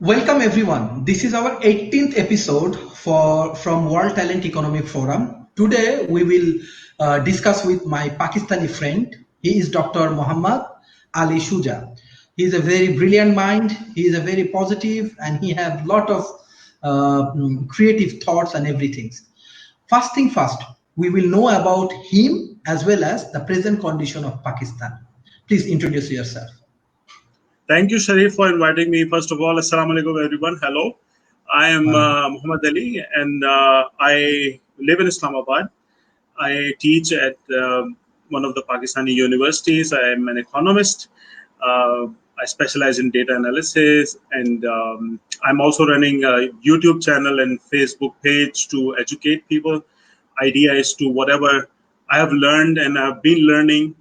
Welcome everyone. This is our 18th episode from World Talent Economic Forum. Today we will discuss with my Pakistani friend. He is Dr. Muhammad Ali Shuja. He is a very brilliant mind. He is a very positive, and he has lot of creative thoughts and everything. First thing first, we will know about him as well as the present condition of Pakistan. Please introduce yourself. Thank you, Sharif, for inviting me. First of all, Assalamu alaikum, everyone. Hello. I am Muhammad Ali, and I live in Islamabad. I teach at one of the Pakistani universities. I am an economist. I specialize in data analysis, and I'm also running a YouTube channel and Facebook page to educate people. Idea is to whatever I have learned and I've been learning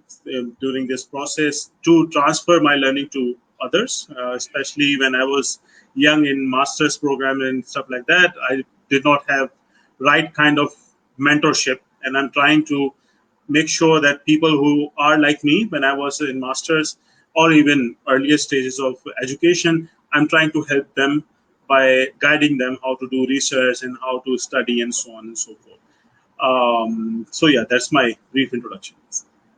during this process to transfer my learning to others, especially when I was young in master's program and stuff like that. I did not have right kind of mentorship, and I'm trying to make sure that people who are like me when I was in masters or even earlier stages of education, I'm trying to help them by guiding them how to do research and how to study and so on and so forth. So yeah, that's my brief introduction.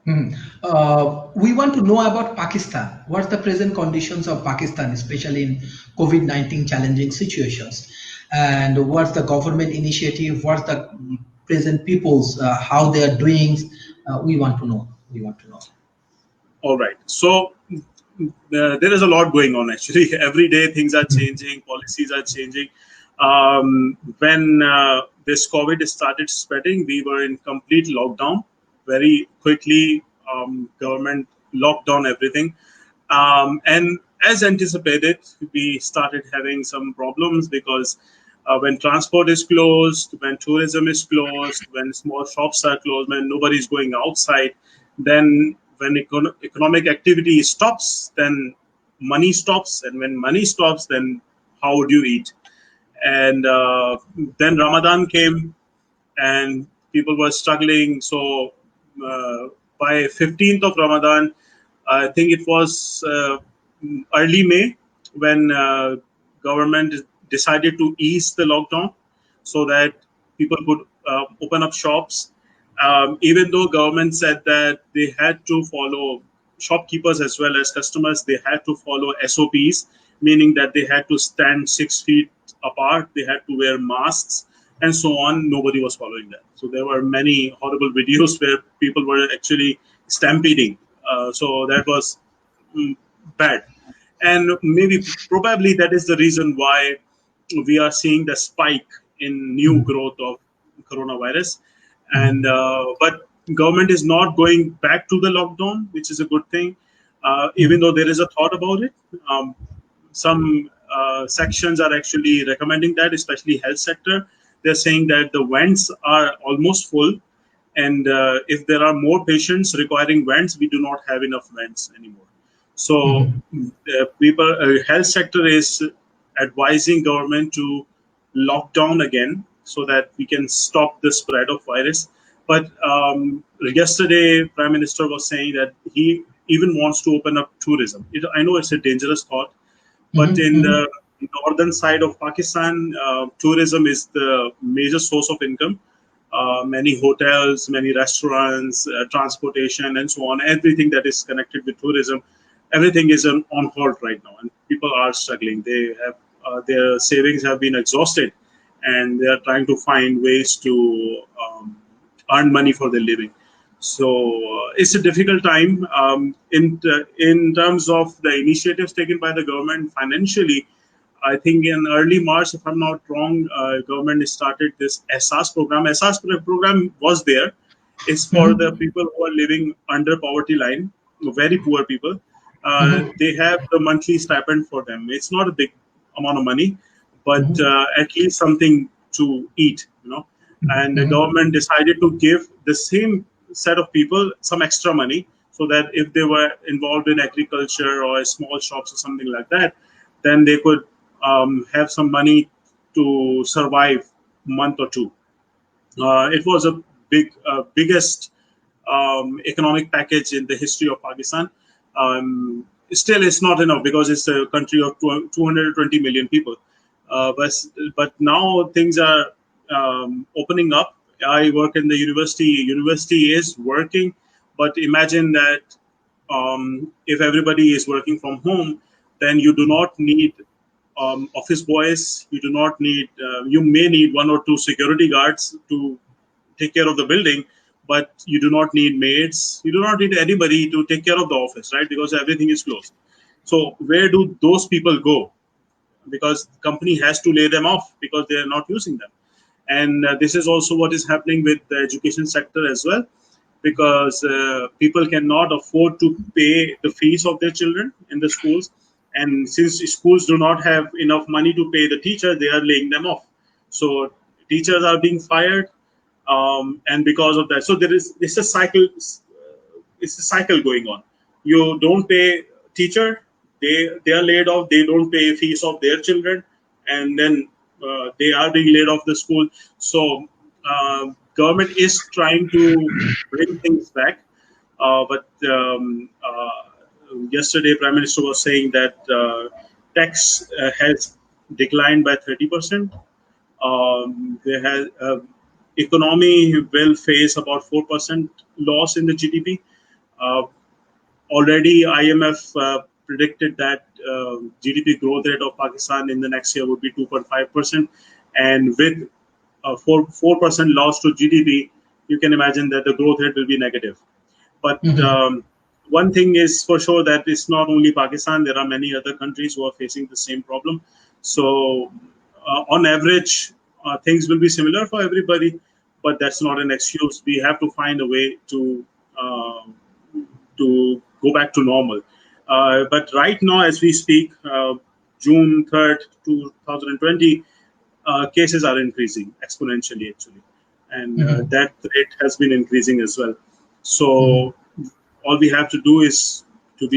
We want to know about Pakistan. What's the present conditions of Pakistan, especially in COVID-19 challenging situations? And what's the government initiative? What's the present people's, how they are doing? We want to know. We want to know. All right. So there is a lot going on actually. Every day things are changing, policies are changing. When this COVID started spreading, we were in complete lockdown. Very quickly, government locked down everything. And as anticipated, we started having some problems because when transport is closed, when tourism is closed, when small shops are closed, when nobody's going outside, then when economic activity stops, then money stops. And when money stops, then how would you eat? And then Ramadan came and people were struggling. So by 15th of Ramadan, I think it was early May when government decided to ease the lockdown so that people could open up shops. Even though government said that they had to follow, shopkeepers as well as customers, they had to follow SOPs, meaning that they had to stand 6 feet apart, they had to wear masks, and so on. Nobody was following that. So there were many horrible videos where people were actually stampeding. So that was bad. And probably that is the reason why we are seeing the spike in new growth of coronavirus. And but government is not going back to the lockdown, which is a good thing. Even though there is a thought about it, some sections are actually recommending that, especially health sector. They're saying that the vents are almost full, and if there are more patients requiring vents, we do not have enough vents anymore. So health sector is advising government to lock down again so that we can stop the spread of virus. But yesterday, Prime Minister was saying that he even wants to open up tourism. I know it's a dangerous thought, but in the northern side of Pakistan, tourism is the major source of income. Many hotels, many restaurants, transportation, and so on, everything that is connected with tourism, everything is on hold right now, and people are struggling. They have their savings have been exhausted, and they are trying to find ways to earn money for their living. So it's a difficult time in terms of the initiatives taken by the government financially. I think in early March, if I'm not wrong, government started this EHSAS program. EHSAS program was there. It's for the people who are living under poverty line, very poor people. They have the monthly stipend for them. It's not a big amount of money, but at least something to eat, And the government decided to give the same set of people some extra money so that if they were involved in agriculture or small shops or something like that, then they could have some money to survive a month or two. It was a biggest economic package in the history of Pakistan. still it's not enough because it's a country of 220 million people. But now things are opening up. I work in the university. University is working, but imagine that if everybody is working from home, then you do not need office boys. You do not need. You may need one or two security guards to take care of the building, but you do not need maids. You do not need anybody to take care of the office, right? Because everything is closed. So where do those people go? Because the company has to lay them off because they are not using them. And this is also what is happening with the education sector as well, because people cannot afford to pay the fees of their children in the schools. And since schools do not have enough money to pay the teacher, they are laying them off. So teachers are being fired, and because of that, so there is it's a cycle. It's a cycle going on. You don't pay teacher, they are laid off. They don't pay fees of their children, and then they are being laid off the school. So government is trying to bring things back, but yesterday Prime Minister was saying that tax has declined by 30%. There has economy will face about 4% loss in the GDP. Uh, Already, IMF predicted that GDP growth rate of Pakistan in the next year would be 2.5%, and with 4% loss to GDP, you can imagine that the growth rate will be negative. But Mhm. one thing is for sure that it's not only Pakistan. There are many other countries who are facing the same problem. So, on average, things will be similar for everybody, but that's not an excuse. We have to find a way uh, to go back to normal. But right now, as we speak, June 3rd, 2020, cases are increasing exponentially, actually. And Mhm. that rate has been increasing as well. Mhm. So all we have to do is to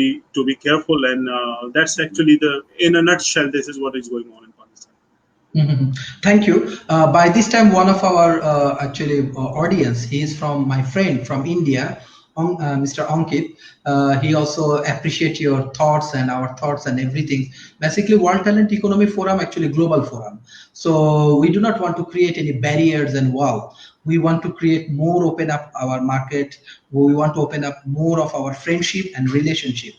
be careful, and that's actually the in a nutshell. This is what is going on in Pakistan. Mhm. Thank you. By this time, one of our actually audience, he is from my friend from India, Mr. Ankit. He also appreciate your thoughts and our thoughts and everything. Basically, World Talent Economy Forum, actually global forum. So we do not want to create any barriers and wall. We want to create more, open up our market. We want to open up more of our friendship and relationship.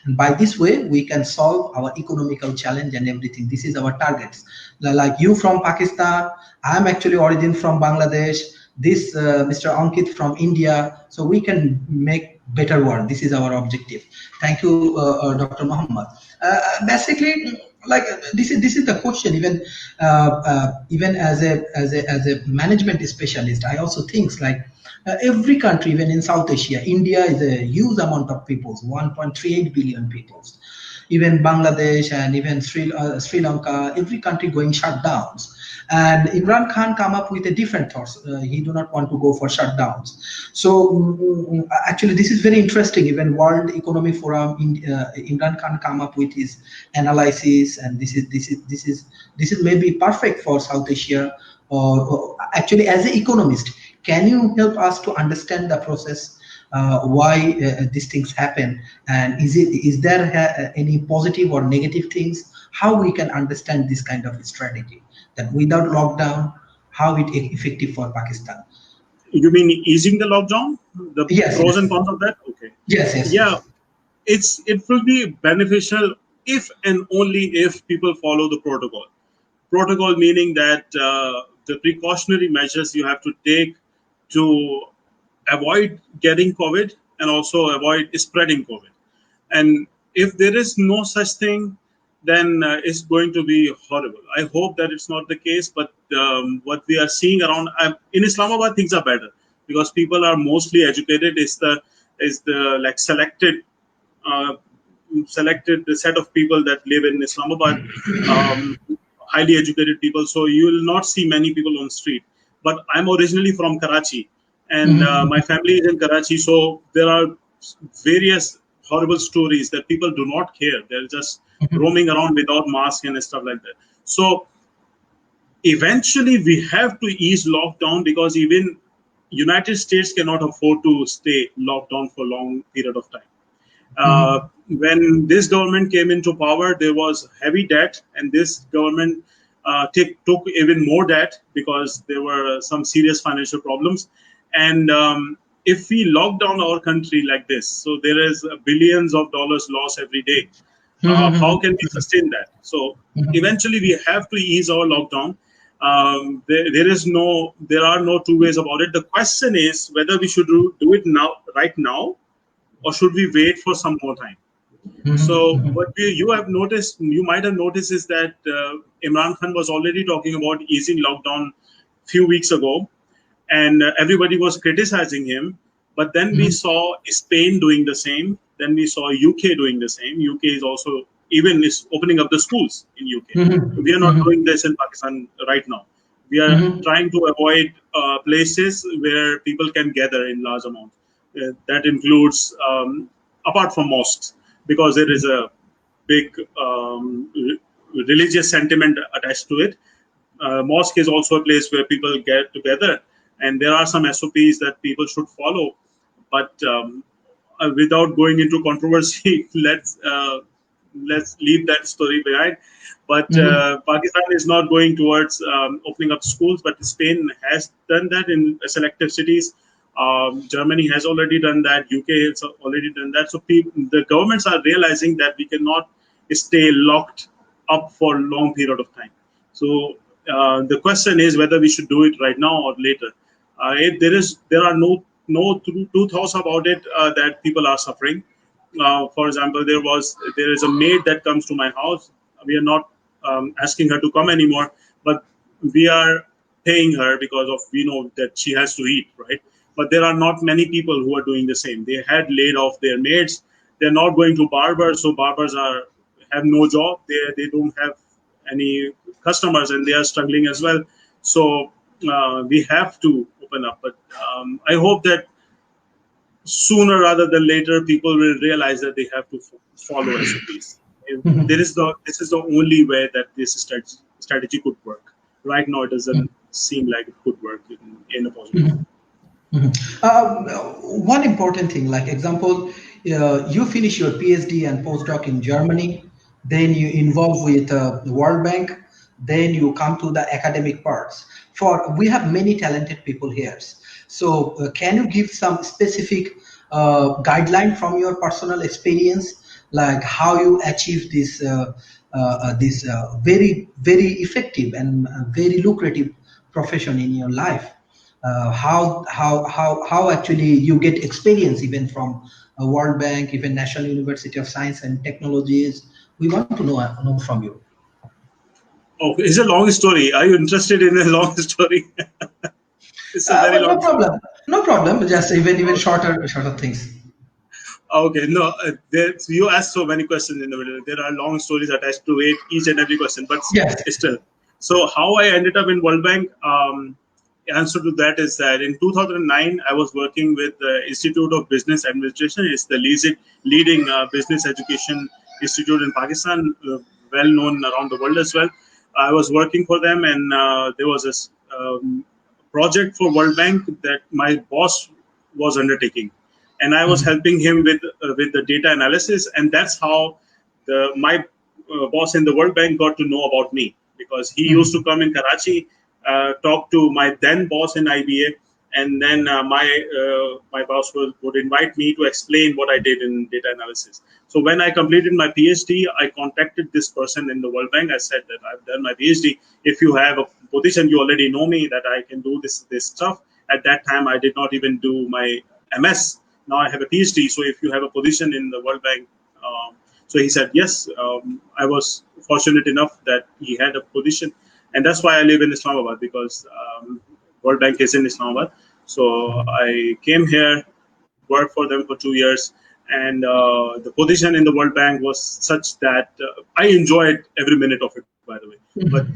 And by this way, we can solve our economical challenge and everything. This is our targets. Like you from Pakistan, I'm actually origin from Bangladesh. This Mr. Ankit from India. So we can make better world. This is our objective. Thank you, Dr. Muhammad. Basically, like this is the question. Even as a management specialist, I also think like every country, even in South Asia, India is a huge amount of peoples, 1.38 billion peoples. Even Bangladesh and even Sri Lanka, every country going shutdowns. And Imran Khan come up with a different thoughts. He do not want to go for shutdowns. So actually, this is very interesting. Even World Economic Forum, Imran Khan come up with his analysis, and this is maybe perfect for South Asia. Or actually, as an economist, can you help us to understand the process? Why these things happen, and is there any positive or negative things? How we can understand this kind of strategy that without lockdown, how it effective for Pakistan? You mean easing the lockdown? The Yes, pros yes, and cons of that? Okay. yes, yes, Yeah, yes. it will be beneficial if and only if people follow the protocol. Protocol meaning that the precautionary measures you have to take to avoid getting COVID and also avoid spreading COVID. And if there is no such thing, then it's going to be horrible. I hope that it's not the case, but what we are seeing around in Islamabad, things are better because people are mostly educated. Is the like uh, selected set of people that live in Islamabad, highly educated people. So you will not see many people on street. But I'm originally from Karachi, and my family is in Karachi. So there are various horrible stories that people do not care. They're just roaming around without mask and stuff like that. So eventually we have to ease lockdown because even United States cannot afford to stay locked down for a long period of time. When this government came into power, there was heavy debt, and this government took even more debt because there were some serious financial problems. And if we lock down our country like this, so there is billions of dollars loss every day. How can we sustain that? So eventually, we have to ease our lockdown. There are no two ways about it. The question is whether we should do it now, right now, or should we wait for some more time? So what you might have noticed is that Imran Khan was already talking about easing lockdown few weeks ago, and everybody was criticizing him. But then we saw Spain doing the same. Then we saw UK doing the same. UK is also even is opening up the schools in UK. We are not doing this in Pakistan right now. We are trying to avoid places where people can gather in large amounts. That includes, apart from mosques, because there is a big religious sentiment attached to it. Mosque is also a place where people get together, and there are some SOPs that people should follow. But without going into controversy, let's leave that story behind. But Pakistan is not going towards opening up schools, but Spain has done that in selective cities. Germany has already done that. UK has already done that. So the governments are realizing that we cannot stay locked up for a long period of time. So the question is whether we should do it right now or later. There are no two thoughts about it that people are suffering. For example, there is a maid that comes to my house. We are not asking her to come anymore, but we are paying her because of we know that she has to eat, right? But there are not many people who are doing the same. They had laid off their maids. They're not going to barbers, so barbers have no job. They don't have any customers, and they are struggling as well. So we have to open up. But I hope that sooner rather than later, people will realize that they have to follow SOPs. This is the only way that this strategy could work. Right now, it doesn't seem like it could work in a positive way. One important thing, like example, you finish your PhD and postdoc in Germany, then you involve with the World Bank, then you come to the academic parts. We have many talented people here. So can you give some specific guideline from your personal experience, like how you achieve this very effective and very lucrative profession in your life? How actually you get experience even from World Bank, even National University of Science and Technologies. We want to know from you. Oh, it's a long story. Are you interested in a long story? It's a very No long story. problem. No problem. Just even shorter things. Okay, no, you asked so many questions in the middle. There are long stories attached to it, each and every question, but Yes. still. So, how I ended up in World Bank? Answer to that is that in 2009, I was working with the Institute of Business Administration. It's the leading business education institute in Pakistan, well known around the world as well. I was working for them, and there was this project for World Bank that my boss was undertaking, and I was helping him with the data analysis, and that's how my boss in the World Bank got to know about me, because he used to come in Karachi, talk to my then boss in IBA, and then my boss would invite me to explain what I did in data analysis. So when I completed my PhD, I contacted this person in the World Bank. I said that I've done my PhD. If you have a position, you already know me, that I can do this stuff. At that time, I did not even do my MS. Now I have a PhD. So if you have a position in the World Bank, so he said yes. I was fortunate enough that he had a position, and that's why I live in Islamabad, because World Bank is in Islamabad. So I came here, worked for them for 2 years, and the position in the World Bank was such that I enjoyed every minute of it, by the way. But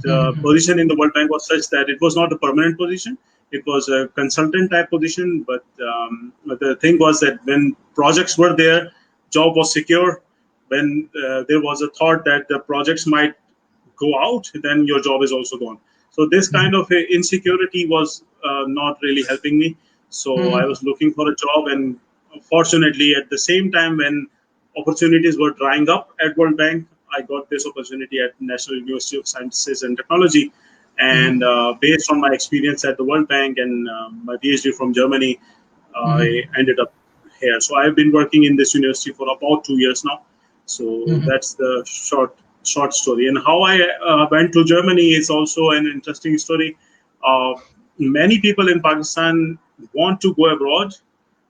position in the World Bank was such that it was not a permanent position. It was a consultant type position. But the thing was that when projects were there, job was secure. When there was a thought that the projects might go out, then your job is also gone. So this kind of insecurity was not really helping me. So I was looking for a job, and fortunately, at the same time when opportunities were drying up at World Bank, I got this opportunity at National University of Sciences and Technology. And based on my experience at the World Bank and my PhD from Germany, I ended up here. So I've been working in this university for about 2 years now. So that's the short story. And how I went to Germany is also an interesting story. Many people in Pakistan want to go abroad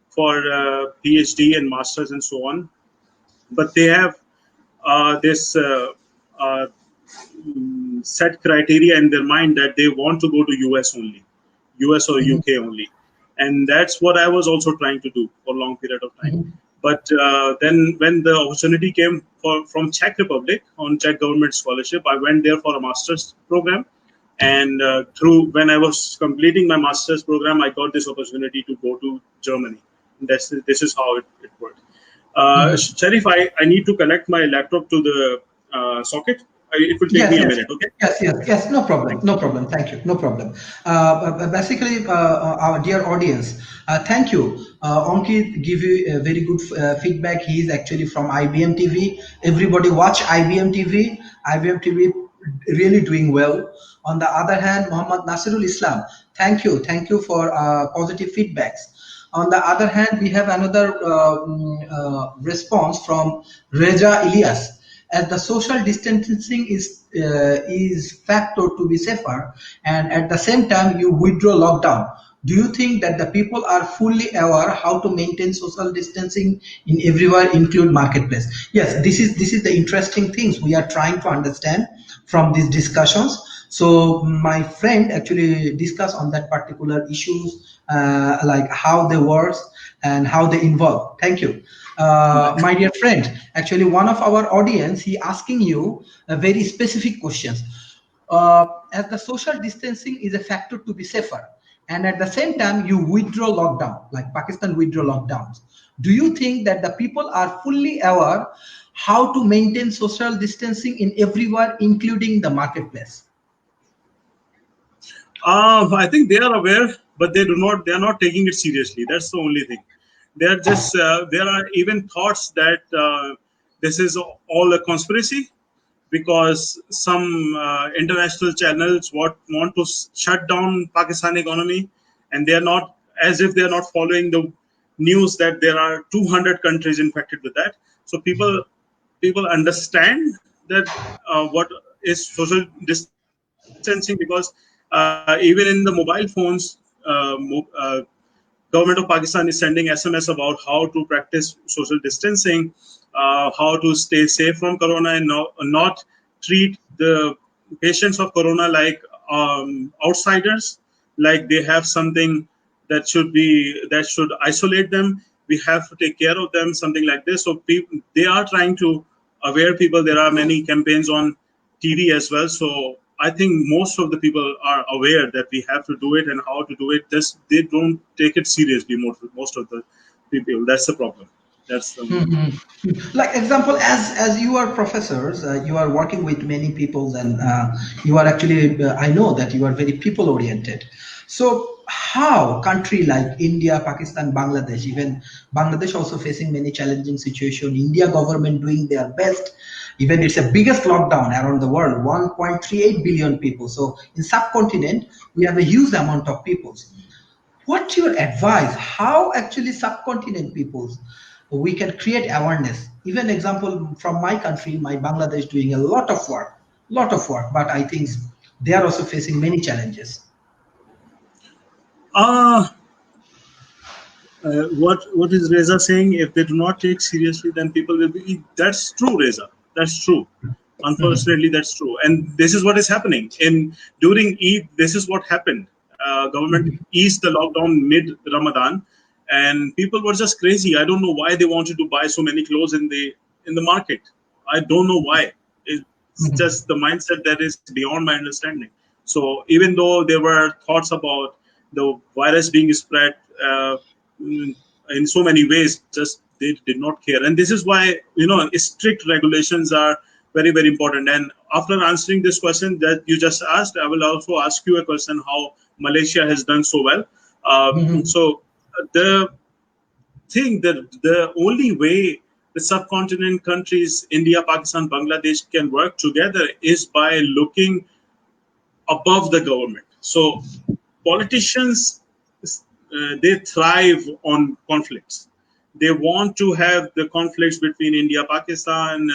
for PhD and masters and so on, but they have this uh, set criteria in their mind that they want to go to US only, US or UK only, and that's what I was also trying to do for a long period of time. But then when the opportunity came from Czech Republic on Czech government scholarship, I went there for a master's program. And through when I was completing my master's program, I got this opportunity to go to Germany. This is how it worked. Sharif, I need to connect my laptop to the socket. It will take me a minute, okay? Yes. No problem. No problem. Thank you. No problem. Basically, our dear audience, thank you. Ankit give you a very good feedback. He is actually from IBM TV. Everybody watch IBM TV. IBM TV really doing well. On the other hand, Muhammad Nasirul Islam, thank you. Thank you for positive feedbacks. On the other hand, we have another response from Reza Ilyas. As the social distancing is factor to be safer, and at the same time you withdraw lockdown. Do you think that the people are fully aware how to maintain social distancing in everywhere, include marketplace? Yes, this is the interesting things we are trying to understand from these discussions. So my friend actually discussed on that particular issues, like how they work and how they involve. Thank you. My dear friend, actually one of our audience, he asking you a very specific questions. As the social distancing is a factor to be safer, and at the same time you withdraw lockdown, like Pakistan withdraw lockdowns. Do you think that the people are fully aware how to maintain social distancing in everywhere, including the marketplace? I think they are aware, but they do not. They are not taking it seriously. That's the only thing. They are just. There are even thoughts that this is all a conspiracy, because some international channels want to shut down Pakistan economy, and they are not, as if they are not following the news that there are 200 countries infected with that. So people understand that what is social distancing, because even in the mobile phones, government of Pakistan is sending SMS about how to practice social distancing, how to stay safe from corona, and not treat the patients of corona like outsiders, like they have something that should isolate them. We have to take care of them, something like this. So they are trying to aware people. There are many campaigns on TV as well. So I think most of the people are aware that we have to do it and how to do it. Just they don't take it seriously. Most of the people. That's the problem. That's the Like example, as you are professors, you are working with many people, and you are actually I know that you are very people oriented. So how country like India, Pakistan, Bangladesh, even Bangladesh also facing many challenging situation, India government doing their best, even it's the biggest lockdown around the world, 1.38 billion people. So in subcontinent we have a huge amount of people. What your advice, how actually subcontinent peoples we can create awareness? Even example from my country, my Bangladesh doing a lot of work, but I think they are also facing many challenges. uh, what is Reza saying? If they do not take seriously, then people will be. That's true, Reza. That's true. Unfortunately, that's true. And this is what is happening. During Eid, this is what happened. Government eased the lockdown mid Ramadan, and people were just crazy. I don't know why they wanted to buy so many clothes in the market. I don't know why. It's just the mindset that is beyond my understanding. So even though there were thoughts about the virus being spread in so many ways, just they did not care. And this is why strict regulations are very important. And after answering this question that you just asked, I will also ask you a question: how Malaysia has done so well. So the thing that the only way the subcontinent countries, India, Pakistan, Bangladesh, can work together is by looking above the government. So politicians, they thrive on conflicts. They want to have the conflicts between India, Pakistan,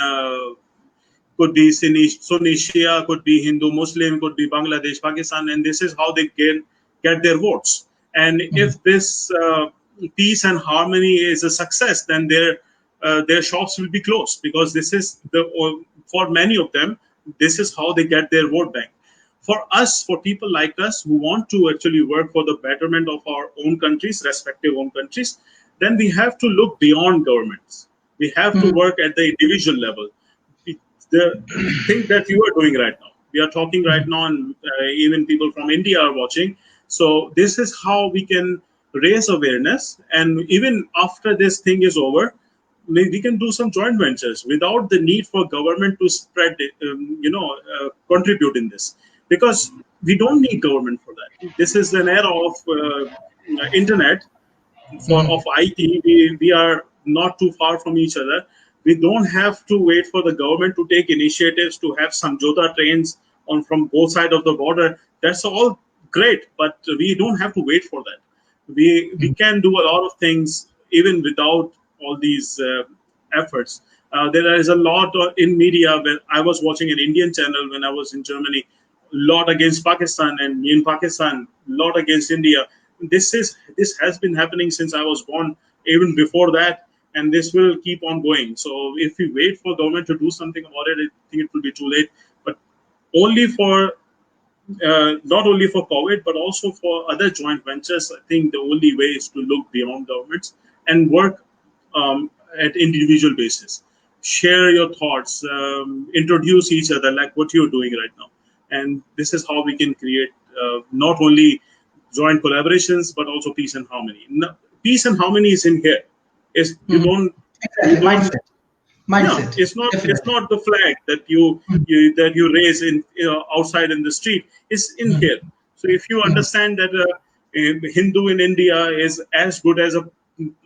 could be Sunni Shia, could be Hindu Muslim, could be Bangladesh, Pakistan, and this is how they get their votes. And if this peace and harmony is a success, then their shops will be closed, because this is for many of them, this is how they get their vote bank. For us, for people like us who want to actually work for the betterment of our own countries, respective own countries, then we have to look beyond governments. We have to work at the individual level. The thing that you are doing right now, we are talking right now, and even people from India are watching. So this is how we can raise awareness, and even after this thing is over, we can do some joint ventures without the need for government to spread, contribute in this, because we don't need government for that. This is an era of internet, of IT. We are not too far from each other. We don't have to wait for the government to take initiatives to have some Jota trains on from both sides of the border. That's all great, but we don't have to wait for that. We can do a lot of things even without all these efforts. There is a lot in media. When I was watching an Indian channel when I was in Germany, a lot against Pakistan, and in Pakistan, a lot against India. This has been happening since I was born, even before that, and this will keep on going. So if we wait for government to do something about it, I think it will be too late. But only for not only for COVID, but also for other joint ventures, I think the only way is to look beyond governments and work at individual basis. Share your thoughts, introduce each other like what you're doing right now. And this is how we can create not only joint collaborations, but also peace and harmony. Peace and harmony is in here. Is you don't, Mindset. yeah, it's not Definitely. it's not the flag that you raise in outside in the street. It's in here. So if you understand that a Hindu in India is as good as a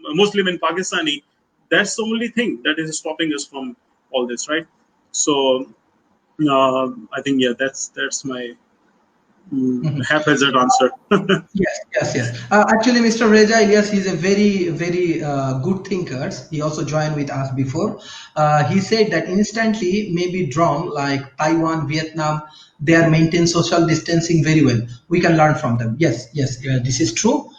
Muslim in Pakistani, that's the only thing that is stopping us from all this, right? So I think, yeah, that's my haphazard answer. Yes. Actually, Mr. Reza Ilyas is a very, very good thinker. He also joined with us before. He said that instantly, maybe drawn like Taiwan, Vietnam, they are maintain social distancing very well. We can learn from them. Yes, this is true.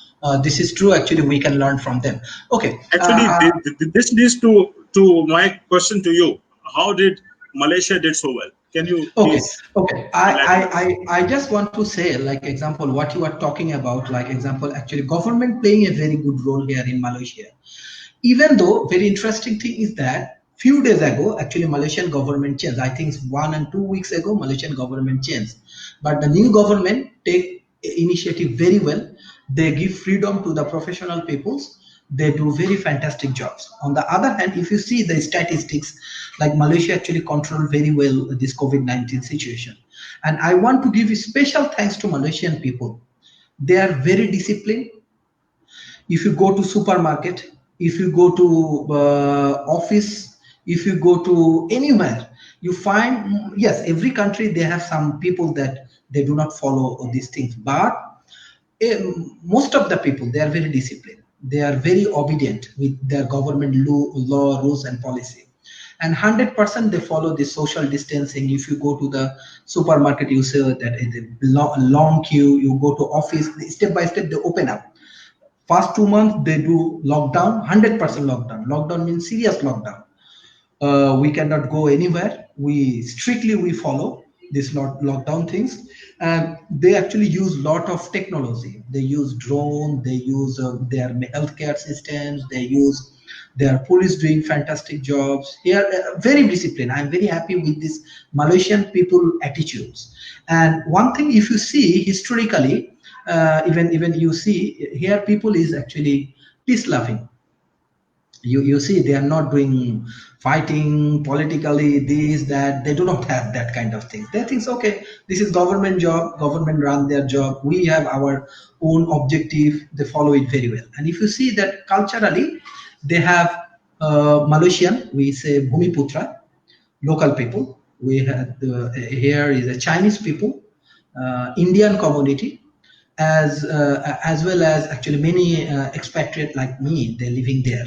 This is true. Actually, we can learn from them. Okay. Actually, this leads to my question to you. How did Malaysia did so well? Can you Okay, please okay. I just want to say, like example, what you are talking about, like example, actually government playing a very good role here in Malaysia. Even though very interesting thing is that few days ago, actually Malaysian government changed. I think 1 and 2 weeks ago, Malaysian government changed. But the new government take initiative very well. They give freedom to the professional peoples. They do very fantastic jobs. On the other hand, if you see the statistics, like Malaysia actually control very well this COVID-19 situation. And I want to give a special thanks to Malaysian people. They are very disciplined. If you go to supermarket, if you go to office, if you go to anywhere, you find, yes, every country they have some people that they do not follow these things, but most of the people they are very disciplined, they are very obedient with their government law rules and policy, and 100% they follow the social distancing. If you go to the supermarket, you see that in the long queue, you go to office, step by step they open up. First 2 months they do lockdown, 100% lockdown. Lockdown means serious lockdown. We cannot go anywhere. We follow this lockdown things, and they actually use lot of technology. They use drone. They use their healthcare systems. They use their police doing fantastic jobs here. Very disciplined. I'm very happy with this Malaysian people attitudes. And one thing, if you see historically, even you see here, people is actually peace loving. You see they are not doing fighting politically, this that, they do not have that kind of thing. They think okay, this is government job, government run their job, we have our own objective, they follow it very well. And if you see that culturally, they have Malaysian, we say Bhumiputra, local people. We had here is a Chinese people, Indian community, as well as actually many expatriate like me. They're living there,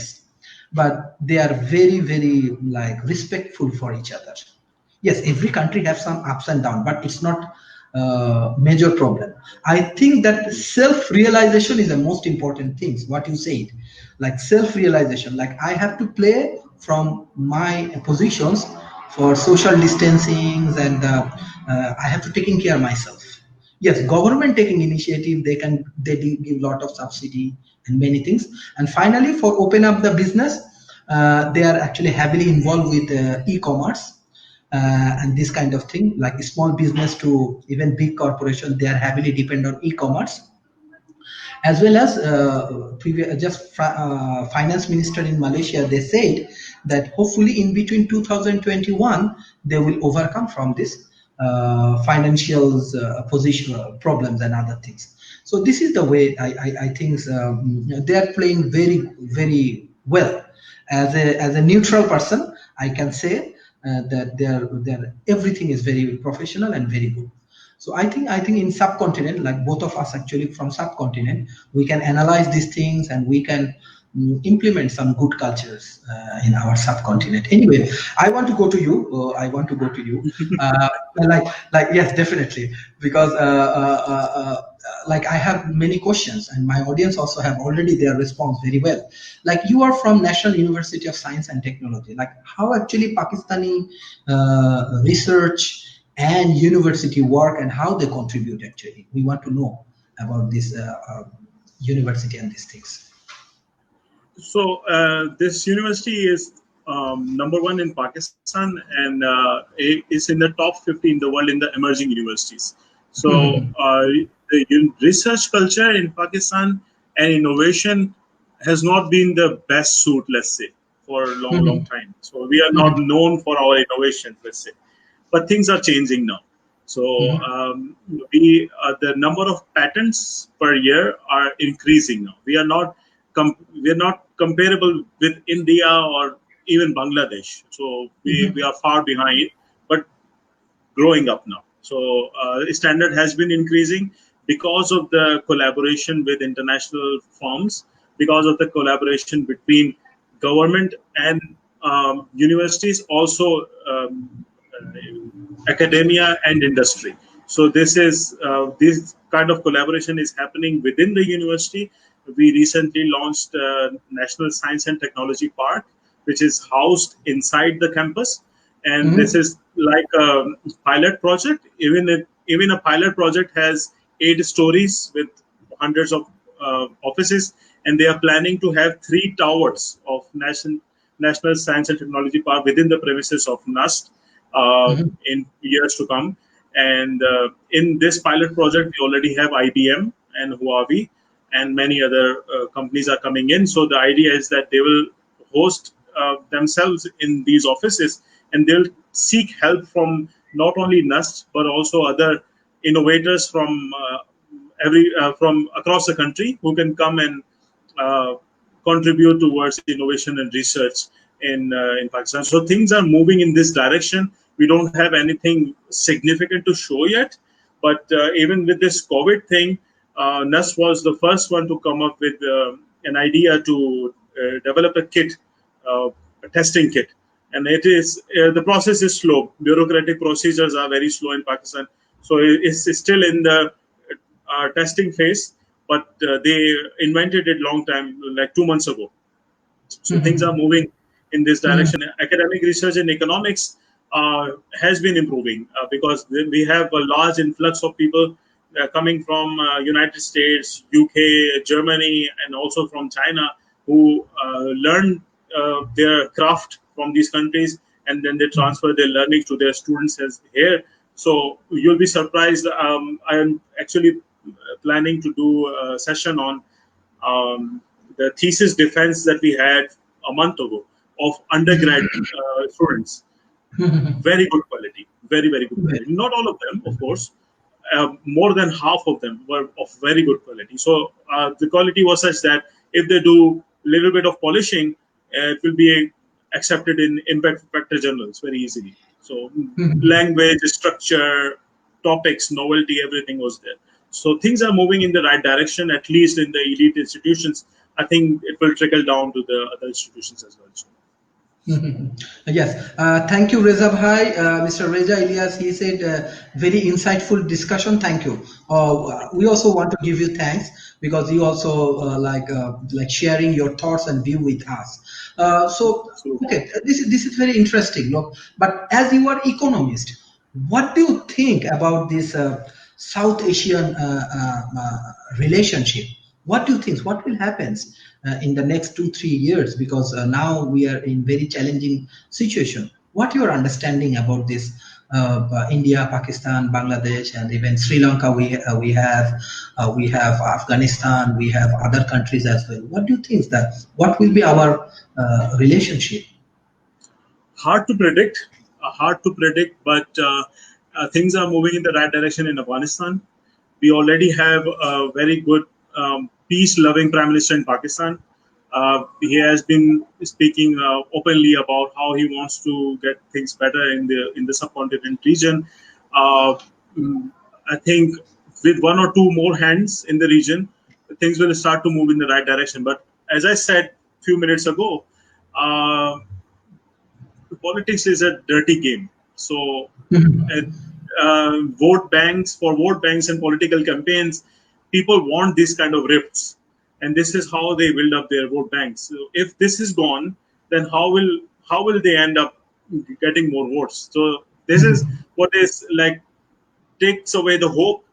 but they are very like respectful for each other. Yes, every country has some ups and downs, but it's not major problem. I think that self-realization is the most important thing. What you said, like self-realization, like I have to play from my positions for social distancing, and I have to taking care of myself. Yes, government taking initiative, they do give lot of subsidy and many things. And finally, for open up the business, they are actually heavily involved with e-commerce and this kind of thing, like small business to even big corporation, they are heavily depend on e-commerce, as well as finance minister in Malaysia, they said that hopefully in between 2021 they will overcome from this financial position problems and other things. So this is the way I think they are playing very well. As a neutral person, I can say that they're everything is very professional and very good. So I think in subcontinent, like both of us actually from subcontinent, we can analyze these things and we can implement some good cultures in our subcontinent. Anyway, I want to go to you. I want to go to you. Uh, like yes, definitely, because like I have many questions, and my audience also have already their response very well. Like you are from National University of Science and Technology. Like how actually Pakistani research and university work and how they contribute actually. We want to know about this university and these things. So this university is number one in Pakistan, and is in the top 50 in the world in the emerging universities. So the research culture in Pakistan and innovation has not been the best suit, let's say, for a long time. So we are not known for our innovations, let's say, but things are changing now. So the number of patents per year are increasing now. We are not comparable with India or even Bangladesh. So we are far behind, but growing up now. So standard has been increasing because of the collaboration with international firms, because of the collaboration between government and universities, also academia and industry. So this kind of collaboration is happening within the university. We recently launched National Science and Technology Park, which is housed inside the campus, and this is like a pilot project. Even a pilot project has 8 stories with hundreds of offices, and they are planning to have 3 towers of National Science and Technology Park within the premises of NUST in years to come. And in this pilot project, we already have IBM and Huawei, and many other companies are coming in. So the idea is that they will host themselves in these offices, and they'll seek help from not only NUST but also other innovators from from across the country who can come and contribute towards innovation and research in Pakistan. So things are moving in this direction. We don't have anything significant to show yet, but even with this COVID thing, NUST was the first one to come up with an idea to develop a kit, a testing kit. And it is the process is slow. Bureaucratic procedures are very slow in Pakistan, so it's still in the testing phase. But they invented it long time, like 2 months ago. So things are moving in this direction. Academic research in economics has been improving because we have a large influx of people coming from United States, UK, Germany, and also from China, who learn their craft from these countries, and then they transfer their learning to their students as here. So you'll be surprised. I am actually planning to do a session on the thesis defense that we had a month ago of undergrad students. Very good quality, very good quality. Not all of them, of course. More than half of them were of very good quality. So the quality was such that if they do a little bit of polishing, it will be accepted in impact factor journals very easily. So language, structure, topics, novelty, everything was there. So things are moving in the right direction, at least in the elite institutions. I think it will trickle down to the other institutions as well. So. Yes, thank you, Reza Bhai. Mr. Reza Ilyas, he said very insightful discussion. Thank you. We also want to give you thanks because you also like sharing your thoughts and view with us. Okay, this is very interesting. Look, but as you are economist, what do you think about this South Asian relationship? What do you think? What will happen in the next 2-3 years? Because now we are in very challenging situation. What your understanding about this India, Pakistan, Bangladesh, and even Sri Lanka? We have Afghanistan. We have other countries as well. What do you think that? What will be our relationship? Hard to predict, but things are moving in the right direction in Afghanistan. We already have a very good peace-loving prime minister in Pakistan. He has been speaking openly about how he wants to get things better in the subcontinent region. Uh, I think with one or two more hands in the region, things will start to move in the right direction. But as I said a few minutes ago, uh, politics is a dirty game. So, uh, vote banks and political campaigns, people want these kind of rifts, and this is how they build up their vote banks. So, if this is gone, then how will they end up getting more votes? So, this is what is like takes away the hope.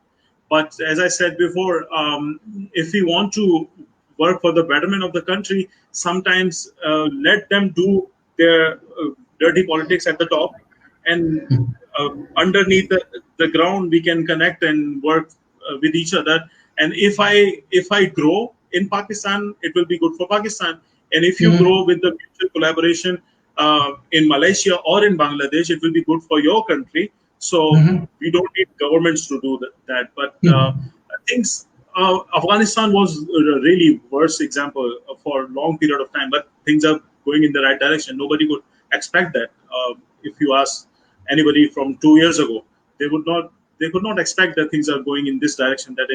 But as I said before, if we want to work for the betterment of the country, sometimes let them do their dirty politics at the top, and underneath the ground we can connect and work with each other. And if I grow in Pakistan, it will be good for Pakistan. And if you grow with the mutual collaboration in Malaysia or in Bangladesh, it will be good for your country. So we don't need governments to do that. But things, Afghanistan was a really worse example for a long period of time. But things are going in the right direction. Nobody would expect that. If you ask anybody from 2 years ago, they would not. They could not expect that things are going in this direction. That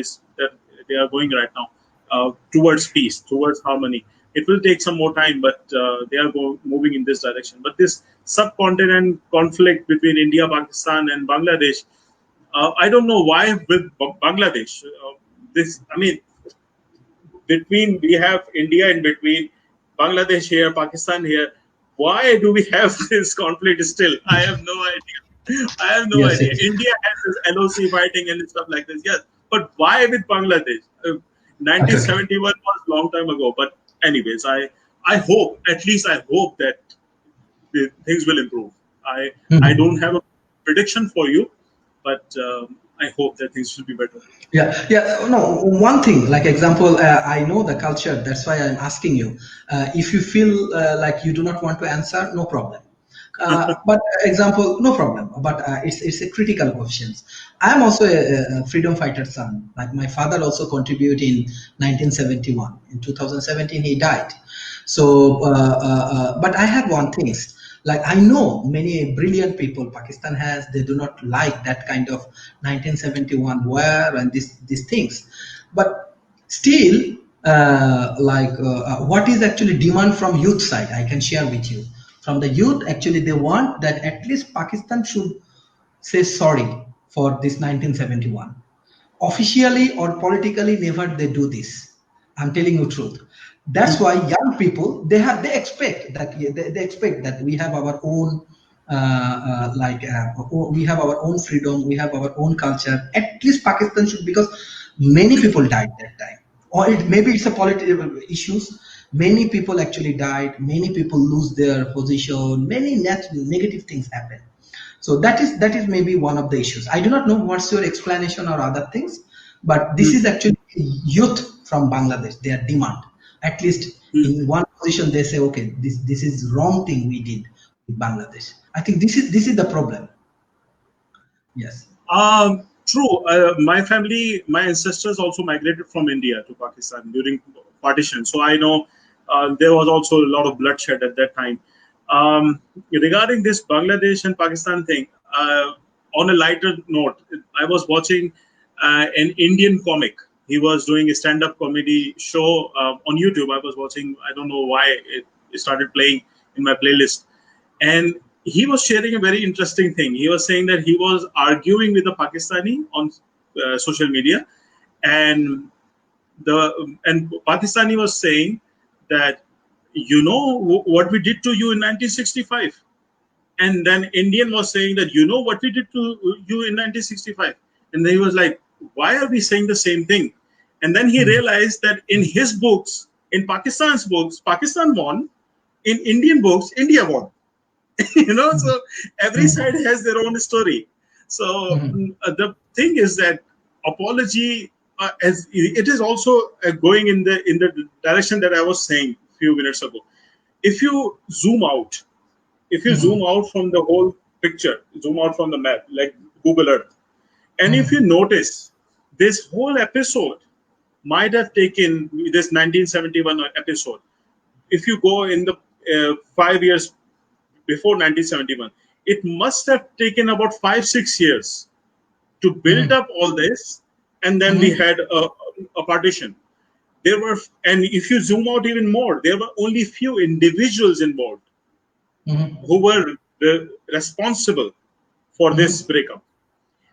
they are going right now towards peace, towards harmony. It will take some more time, but they are moving in this direction. But this subcontinent conflict between India, Pakistan, and Bangladesh, I don't know why with Bangladesh. I mean, between we have India in between, Bangladesh here, Pakistan here. Why do we have this conflict still? I have no idea. I have no Yes, idea. yes. India has this LOC fighting and stuff like this. Yes, but why with Bangladesh? 1971 was a long time ago. But anyways, I hope, at least I hope that things will improve. I don't have a prediction for you, but I hope that things will be better. Yeah, yeah. No, one thing, like example, I know the culture. That's why I'm asking you. If you feel like you do not want to answer, no problem. But example, no problem. But it's a critical questions. I am also a freedom fighter son. Like my father also contributed in 1971. In 2017, he died. So, but I have one thing. Like I know many brilliant people Pakistan has, they do not like that kind of 1971 war and these things. But still, what is actually demand from youth side? I can share with you. From the youth, actually, they want that at least Pakistan should say sorry for this 1971. Officially or politically, never they do this. I'm telling you truth. That's why young people they expect that they expect that we have our own we have our own freedom, we have our own culture. At least Pakistan should, because many people died that time, or maybe it's a political issues. Many people actually died. Many people lose their position. Many negative things happen. So that is maybe one of the issues. I do not know what's your explanation or other things, but this is actually youth from Bangladesh. Their demand, at least in one position, they say, okay, this is wrong thing we did with Bangladesh. I think this is the problem. Yes. True. My family, my ancestors also migrated from India to Pakistan during partition. So I know There was also a lot of bloodshed at that time. Regarding this Bangladesh and Pakistan thing, on a lighter note, I was watching an Indian comic. He was doing a stand-up comedy show on YouTube. I was watching. I don't know why it started playing in my playlist, and he was sharing a very interesting thing. He was saying that he was arguing with a Pakistani on social media, and Pakistani was saying that what we did to you in 1965, and then Indian was saying that what we did to you in 1965, and then he was like, why are we saying the same thing? And then he realized that in his books, in Pakistan's books, Pakistan won. In Indian books, India won. So every side has their own story. So the thing is that apology, as it is also going in the direction that I was saying a few minutes ago. If you zoom out, zoom out from the whole picture, zoom out from the map, like Google Earth, and if you notice, this whole episode might have taken this 1971 episode. If you go in the 5 years before 1971, it must have taken about 5-6 years to build up all this, and then we had a partition. There were, and if you zoom out even more, there were only few individuals involved who were responsible for this breakup.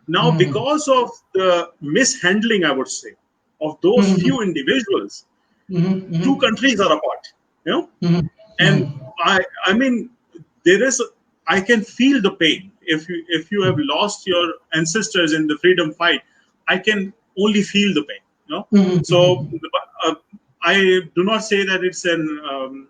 Now, because of the mishandling, I would say, of those few individuals, two countries are apart. And I mean, I can feel the pain. If you have lost your ancestors in the freedom fight, I can only feel the pain. So I do not say that it's an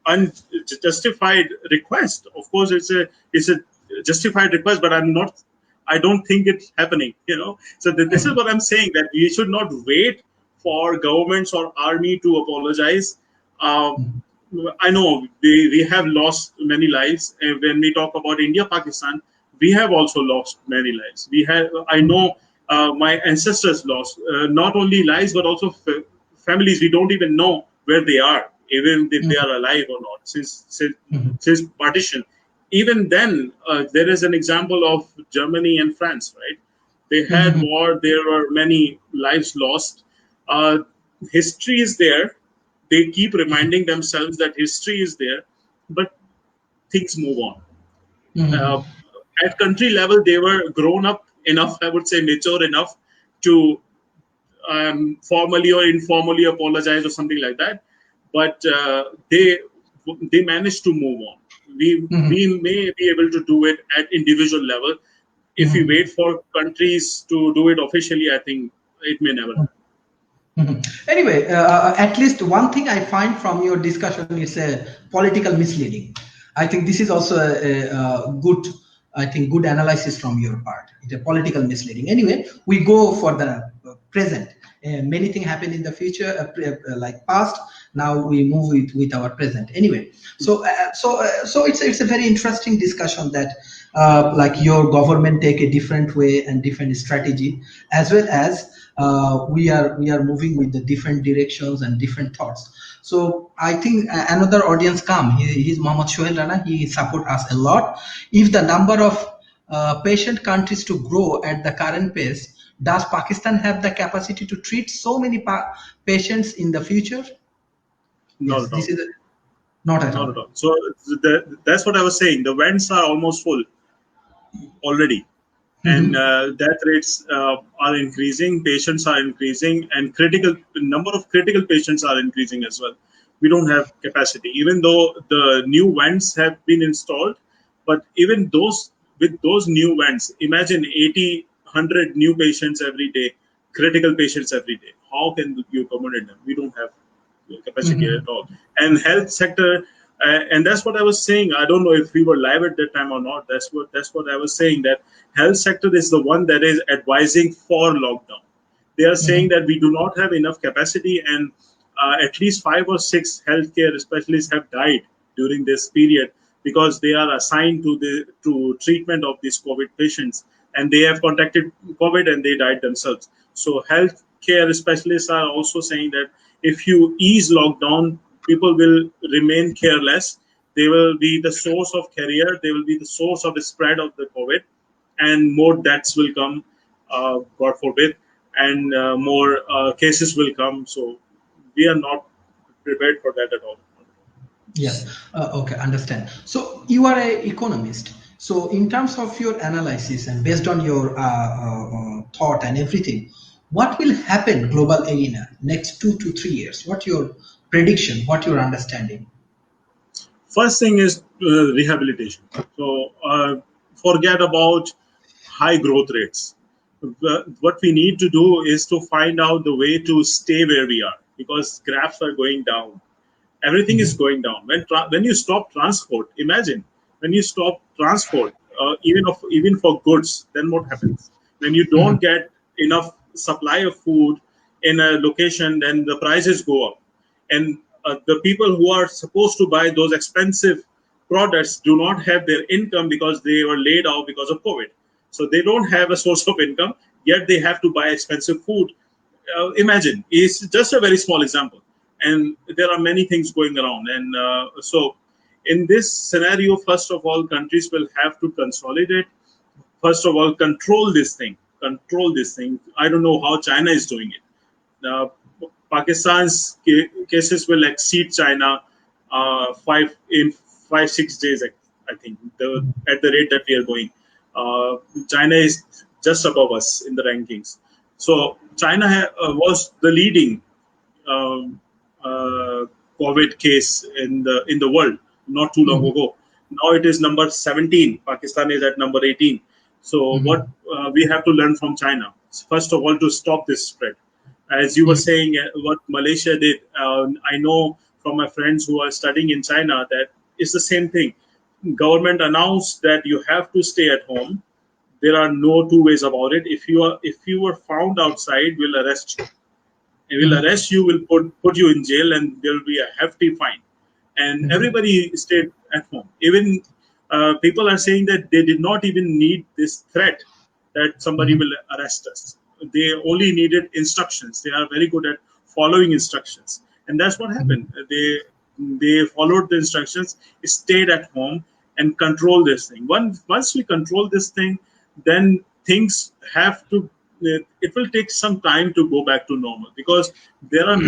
unjustified request. Of course, it's a justified request, but I don't think it's happening. So this is what I'm saying, that we should not wait for governments or army to apologize. I know we have lost many lives, and when we talk about India, Pakistan, we have also lost many lives. I know my ancestors lost not only lives but also families. We don't even know where they are, even if they are alive or not, since partition. Even then, there is an example of Germany and France, right? They had war. There were many lives lost. History is there. They keep reminding themselves that history is there, but things move on. At country level, they were grown up enough, I would say mature enough, to formally or informally apologize or something like that. But they managed to move on. We may be able to do it at individual level. If we wait for countries to do it officially, I think it may never happen. Anyway, at least one thing I find from your discussion is a political misleading. I think this is also a good, good analysis from your part. It's a political misleading. Anyway, we go for the present. Many things happen in the future, like past. Now we move with our present. Anyway, so it's a very interesting discussion that like your government take a different way and different strategy, as well as we are moving with the different directions and different thoughts. So I think another audience come. He's Mohammad Shoail Rana. He support us a lot. If the number of patient countries to grow at the current pace, does Pakistan have the capacity to treat so many patients in the future? Not at all. Not at all. So that's what I was saying. The vents are almost full already. And death rates are increasing, patients are increasing, and number of critical patients are increasing as well. We don't have capacity, even though the new vents have been installed. But even with those new vents, imagine 80, 100 new patients every day, critical patients every day. How can you accommodate them? We don't have capacity at all. And health sector. And that's what I was saying. I don't know if we were live at that time or not. That's what I was saying, that health sector is the one that is advising for lockdown. They are saying that we do not have enough capacity, and at least 5 or 6 healthcare specialists have died during this period because they are assigned to treatment of these COVID patients, and they have contracted COVID and they died themselves. So healthcare specialists are also saying that if you ease lockdown, people will remain careless. They will be the source of carrier. They will be the source of the spread of the COVID, and more deaths will come, God forbid, and more cases will come. So we are not prepared for that at all. Yes. Okay, understand. So you are a economist. So in terms of your analysis and based on your thought and everything, what will happen global arena next 2 to 3 years? What your prediction? What your understanding? First thing is rehabilitation. So forget about high growth rates. What we need to do is to find out the way to stay where we are, because graphs are going down. Everything is Mhm. going down. When you stop transport, imagine when you stop transport, even for goods, then what happens? When you don't Mhm. get enough supply of food in a location, then the prices go up, and the people who are supposed to buy those expensive products do not have their income because they were laid off because of COVID. So they don't have a source of income, yet they have to buy expensive food. Imagine, it's just a very small example, and there are many things going around. And so in this scenario, first of all, countries will have to consolidate. First of all, control this thing. I don't know how China is doing it. Pakistan's cases will exceed China five in 5 6 days. I think at the rate that we are going, uh, China is just above us in the rankings. So China was the leading um, uh, COVID case in the world not too long Mhm. ago. Now it is number 17. Pakistan is at number 18. So what Mhm. we have to learn from China, first of all, to stop this spread. As you were Mhm. saying, what Malaysia did, I know from my friends who are studying in China that it's the same thing. Government announced that you have to stay at home. There are no two ways about it. If you were found outside, we'll arrest you. They will Mhm. arrest you, will put you in jail, and there will be a hefty fine. And Mhm. everybody stayed at home. Even people are saying that they did not even need this threat that somebody Mhm. will arrest us. They only needed instructions. They are very good at following instructions, and that's what happened. They followed the instructions, stayed at home, and controlled this thing. Once we control this thing, then things have to. It will take some time to go back to normal, because there are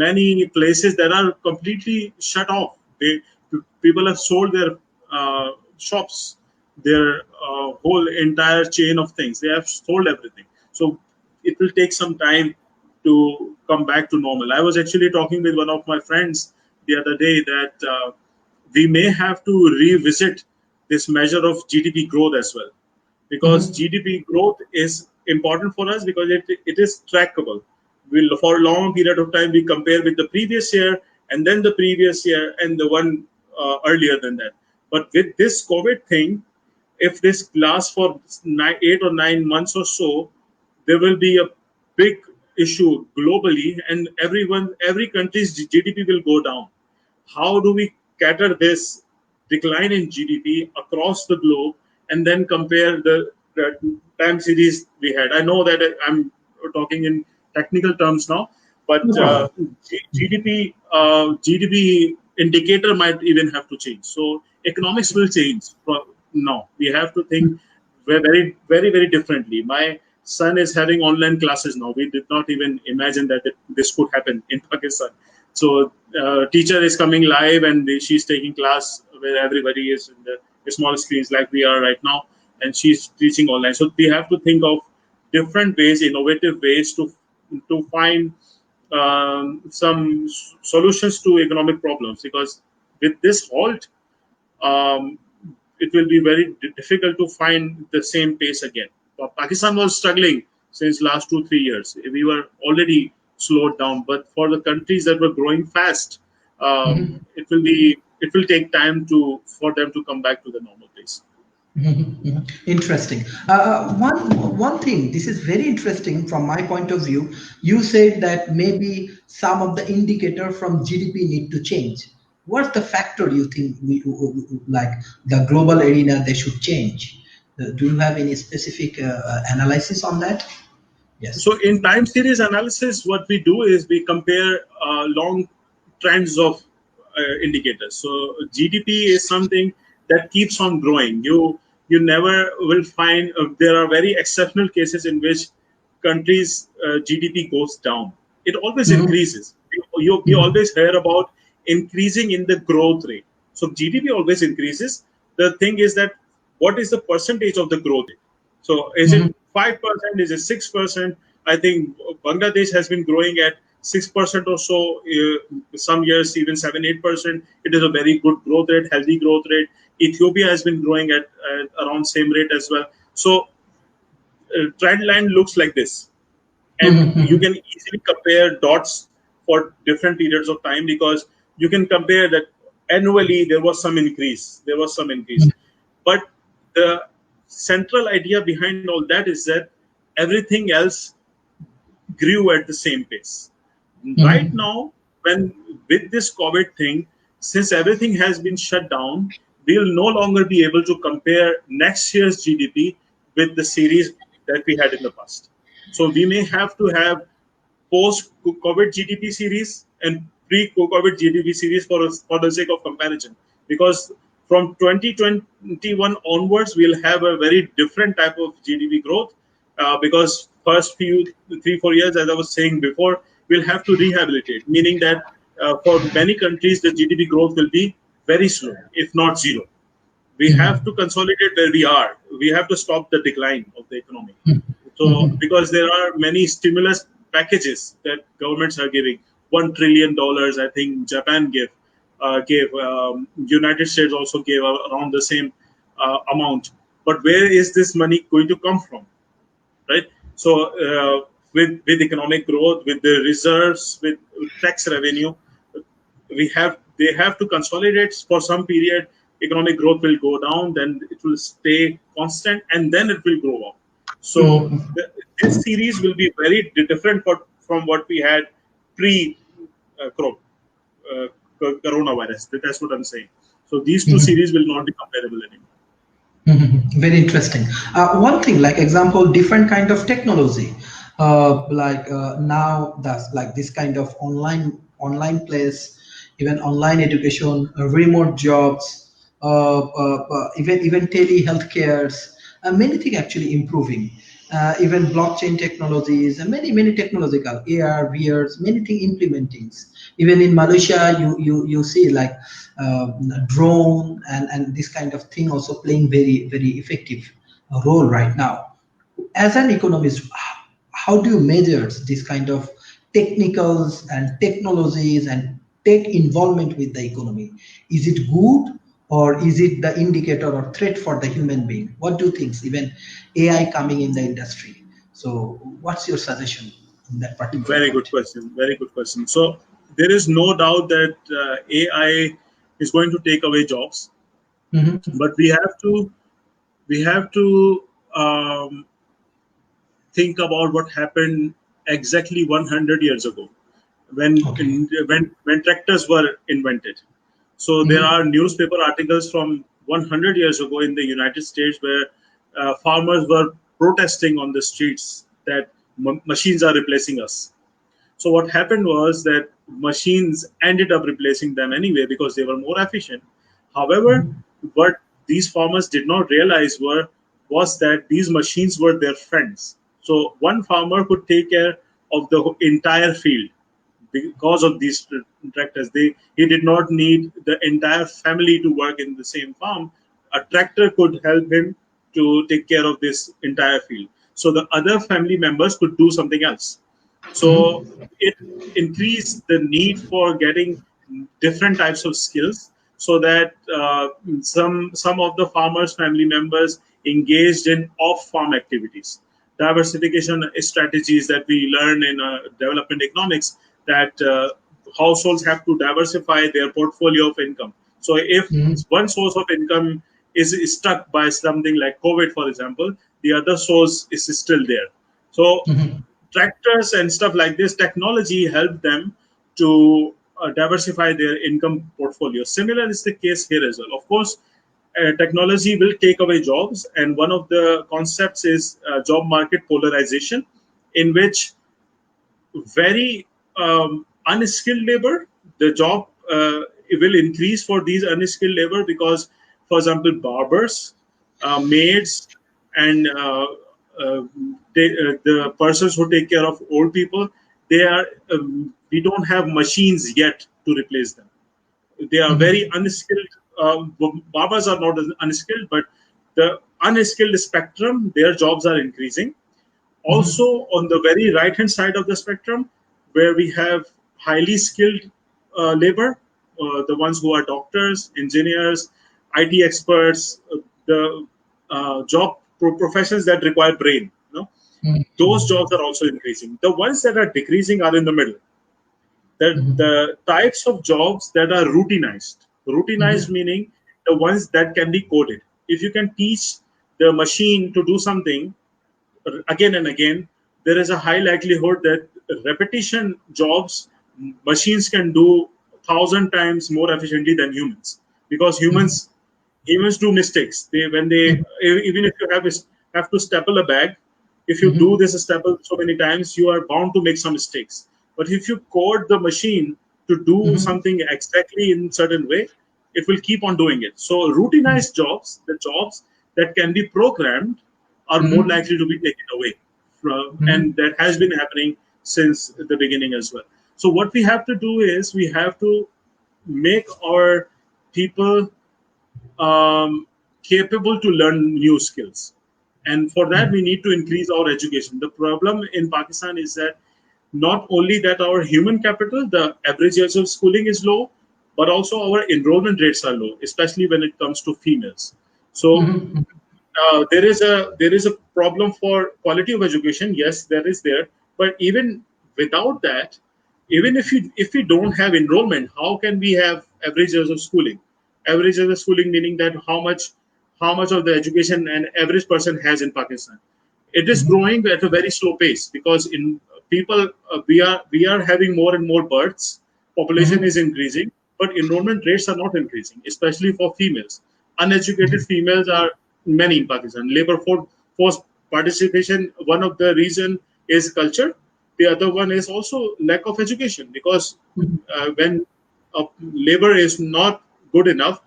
many places that are completely shut off. People have sold their shops, their whole entire chain of things. They have sold everything. So it will take some time to come back to normal. I was actually talking with one of my friends the other day that we may have to revisit this measure of GDP growth as well, because Mhm. GDP growth is important for us because it is trackable. For a long period of time, we compare with the previous year, and then the previous year, and the one earlier than that. But with this COVID thing, if this lasts for 8 or 9 months or so, there will be a big issue globally, and every country's GDP will go down. How do we cater this decline in GDP across the globe and then compare the time series we had? I know that I'm talking in technical terms now, but No problem. GDP indicator might even have to change. So economics will change from now. We have to think very differently. My son is having online classes now. We did not even imagine that this could happen in Pakistan. So teacher is coming live, and she's taking class where everybody is in the small screens like we are right now, and she's teaching online. So we have to think of different ways, innovative ways to find some solutions to economic problems, because with this halt, um, it will be very difficult to find the same pace again. Pakistan was struggling since last 2 3 years. We were already slowed down, but for the countries that were growing fast, Mhm. it will take time to for them to come back to the normal pace. Mhm, mhm. Interesting. One thing. This is very interesting from my point of view. You said that maybe some of the indicator from GDP need to change. What's the factor you think like the global arena they should change? Do you have any specific analysis on that? Yes. So in time series analysis, what we do is we compare long. trends of indicators. So GDP is something that keeps on growing. You never will find there are very exceptional cases in which countries' GDP goes down. It always Mhm. increases. We Mhm. always hear about increasing in the growth rate. So GDP always increases. The thing is that what is the percentage of the growth rate? So is it Mhm. 5%? Is it 6%? I think Bangladesh has been growing at 6% or so. Some years even 7-8%. It is a very good growth rate, healthy growth rate. Ethiopia has been growing at around same rate as well. So trend line looks like this, and you Mhm. can easily compare dots for different periods of time, because you can compare that annually there was some increase, Mhm. but the central idea behind all that is that everything else grew at the same pace. Right Mhm. now, when with this COVID thing, since everything has been shut down, we'll no longer be able to compare next year's GDP with the series that we had in the past. So we may have to have post-COVID GDP series and pre-COVID GDP series for the sake of comparison, because from 2021 onwards, we'll have a very different type of GDP growth, because first few 3-4 years, as I was saying before, we'll have to rehabilitate, meaning that for many countries, the GDP growth will be very slow, if not zero. We have to Mhm. consolidate where we are. We have to stop the decline of the economy. So, Mhm. because there are many stimulus packages that governments are giving, $1 trillion, I think Japan gave, United States also gave around the same amount. But where is this money going to come from, right? So, with economic growth, with the reserves, with tax revenue, they have to consolidate for some period. Economic growth will go down, then it will stay constant, and then it will grow up. So Mhm. this series will be very different from what we had pre uh, coronavirus. That's what I'm saying. So these two Mhm. series will not be comparable anymore. Mhm. Very interesting. One thing, like example, different kind of technology, now that's like this kind of online place, even online education, remote jobs, even tele healthcares, many things actually improving. Even blockchain technologies and many technological AR, VRs, many thing implementing. Even in Malaysia, you see like drone and this kind of thing also playing very effective role right now. As an economist, how do you measure this kind of technicals and technologies and tech involvement with the economy? Is it good, or is it the indicator or threat for the human being? What do you think, even AI coming in the industry? So what's your suggestion in that particular Very good point? question. Very good question. So there is no doubt that AI is going to take away jobs, Hmm. but we have to um, think about what happened exactly 100 years ago, when Okay. when tractors were invented. So there Hmm. are newspaper articles from 100 years ago in the United States where farmers were protesting on the streets that machines are replacing us. So what happened was that machines ended up replacing them anyway because they were more efficient. However, Hmm. what these farmers did not realize was that these machines were their friends. So one farmer could take care of the entire field because of these tractors. He did not need the entire family to work in the same farm. A tractor could help him to take care of this entire field. So the other family members could do something else. So Hmm. it increased the need for getting different types of skills, so that some of the farmers' family members engaged in off-farm activities. Diversification strategies that we learn in development economics, that households have to diversify their portfolio of income. So if Hmm. one source of income is struck by something like COVID, for example, the other source is still there. So Hmm. tractors and stuff like this, technology helped them to diversify their income portfolio. Similar is the case here as well. Of course, technology will take away jobs, and one of the concepts is job market polarization, in which very unskilled labor the job it will increase for these unskilled labor because, for example, barbers, maids, and the persons who take care of old people, they are we don't have machines yet to replace them. They are very unskilled. Barbers are not unskilled, but the unskilled spectrum, their jobs are increasing. Also, on the very right hand side of the spectrum, where we have highly skilled labor, the ones who are doctors, engineers, IT experts, the professions that require brain, those jobs are also increasing. The ones that are decreasing are in the middle. The types of jobs that are routinized meaning the ones that can be coded. If you can teach the machine to do something again and again, there is a high likelihood that repetition jobs machines can do 1,000 times more efficiently than humans, because humans do mistakes. They even if you have to staple a bag, if you do this staple so many times, you are bound to make some mistakes. But if you code the machine to do something exactly in certain way, it will keep on doing it. So routinized jobs, the jobs that can be programmed, are more likely to be taken away from, and that has been happening since the beginning as well. So what we have to do is we have to make our people capable to learn new skills, and for that we need to increase our education. The problem in Pakistan is that not only that our human capital, the average age of schooling is low, but also our enrollment rates are low, especially when it comes to females. So there is a problem for quality of education. Yes, there is there, but even without that, even if we don't have enrollment, how can we have average years of schooling? Average years of schooling meaning that how much of the education an average person has in Pakistan. It is growing at a very slow pace because in people we are having more and more births. Population is increasing, but enrollment rates are not increasing, especially for females. Uneducated females are many in Pakistan. Labor force participation, one of the reason is culture. The other one is also lack of education, because when labor is not good enough,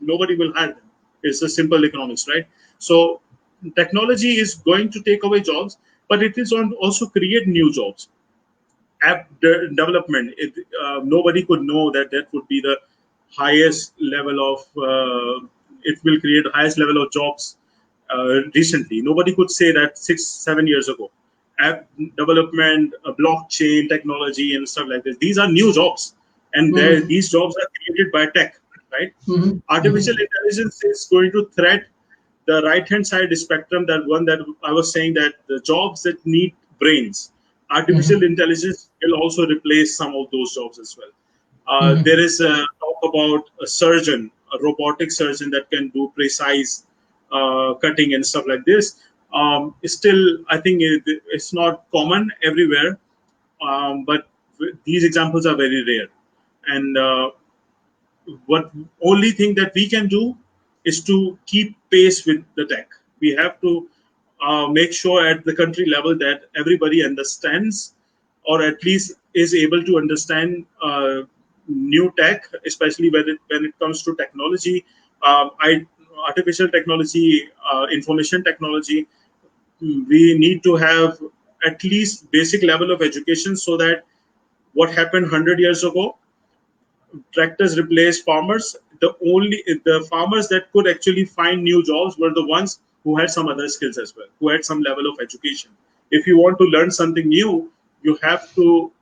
nobody will hire them. It's a simple economics, right? So technology is going to take away jobs, but it is going to also create new jobs. App development, nobody could know that that would be the highest level of it will create the highest level of jobs recently. Nobody could say that 6-7 years ago. App development, blockchain technology and stuff like this, these are new jobs, and these jobs are created by tech, right? Artificial intelligence is going to threat the right hand side spectrum, that one that I was saying, that the jobs that need brains, artificial intelligence will also replace some of those jobs as well. There is a talk about a surgeon, a robotic surgeon that can do precise cutting and stuff like this. Still, I think it's not common everywhere, but these examples are very rare. And what only thing that we can do is to keep pace with the tech. We have to make sure at the country level that everybody understands, or at least is able to understand new tech, especially when it comes to technology, artificial technology, information technology. We need to have at least basic level of education, so that what happened 100 years ago, tractors replaced farmers. The farmers that could actually find new jobs were the ones who had some other skills as well, who had some level of education. If you want to learn something new, you have to